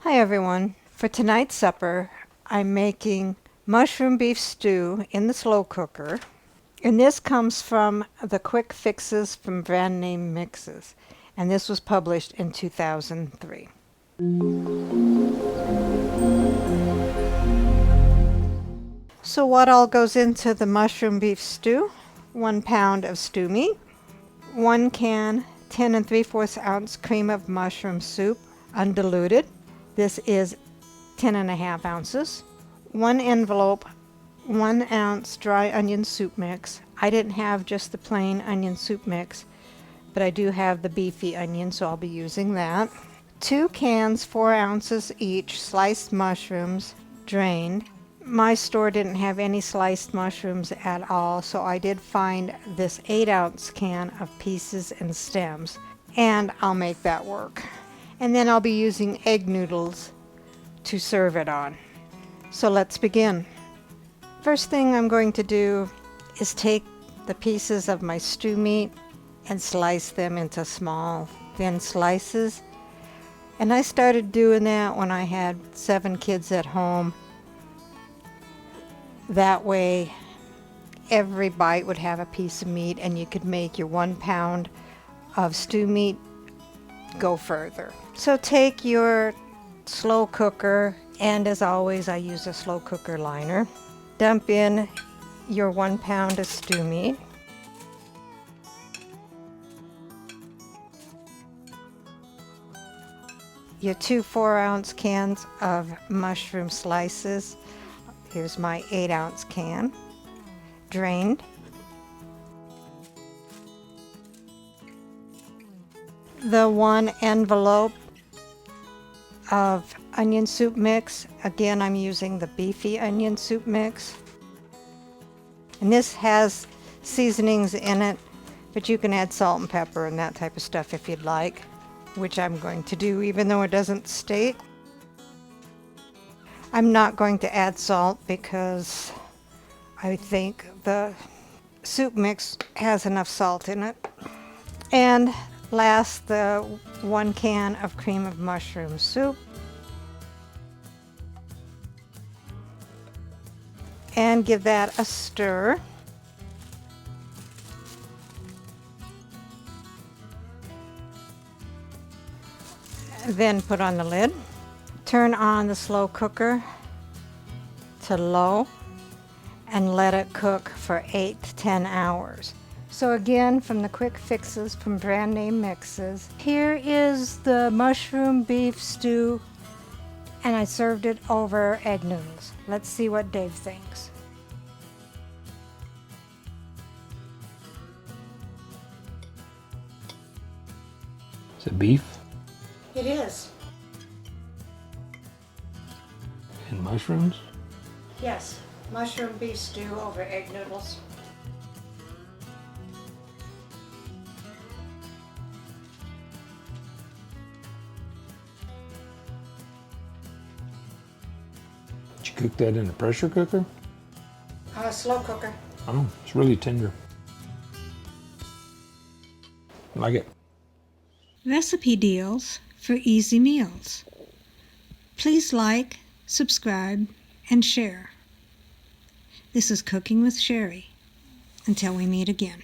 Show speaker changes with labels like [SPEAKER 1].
[SPEAKER 1] Hi everyone. For tonight's supper, I'm making mushroom beef stew in the slow cooker. And this comes from the Quick Fixes from Brand Name Mixes. And this was published in 2003. So what all goes into the mushroom beef stew? 1 pound of stew meat, 1 can 10 3/4 ounce cream of mushroom soup, undiluted. This is 10.5 ounces. 1 envelope, 1 ounce dry onion soup mix. I didn't have just the plain onion soup mix, but I do have the beefy onion, so I'll be using that. 2 cans, 4 ounces each, sliced mushrooms, drained. My store didn't have any sliced mushrooms at all, so I did find this 8-ounce can of pieces and stems, and I'll make that work. And then I'll be using egg noodles to serve it on. So let's begin. First thing I'm going to do is take the pieces of my stew meat and slice them into small, thin slices. And I started doing that when I had 7 kids at home. That way, every bite would have a piece of meat, and you could make your 1 pound of stew meat go further. So take your slow cooker, and as always, I use a slow cooker liner. Dump in your 1 pound of stew meat. Your 2 4-ounce cans of mushroom slices. Here's my 8-ounce can, drained. The 1 envelope of onion soup mix. Again, I'm using the beefy onion soup mix. And this has seasonings in it, but you can add salt and pepper and that type of stuff if you'd like, which I'm going to do even though it doesn't state. I'm not going to add salt because I think the soup mix has enough salt in it. And last, the 1 can of cream of mushroom soup. And give that a stir. Then put on the lid. Turn on the slow cooker to low and let it cook for 8 to 10 hours. So again, from the Quick Fixes from Brand Name Mixes, here is the mushroom beef stew, and I served it over egg noodles. Let's see what Dave thinks.
[SPEAKER 2] Is it beef
[SPEAKER 1] It is.
[SPEAKER 2] and mushrooms?
[SPEAKER 1] Yes, mushroom beef stew over egg noodles.
[SPEAKER 2] Did you cook that in a pressure cooker?
[SPEAKER 1] Slow cooker.
[SPEAKER 2] Oh, it's really tender. I like it.
[SPEAKER 3] Recipe deals for easy meals. Please like, subscribe, and share. This is Cooking with Sherry. Until we meet again.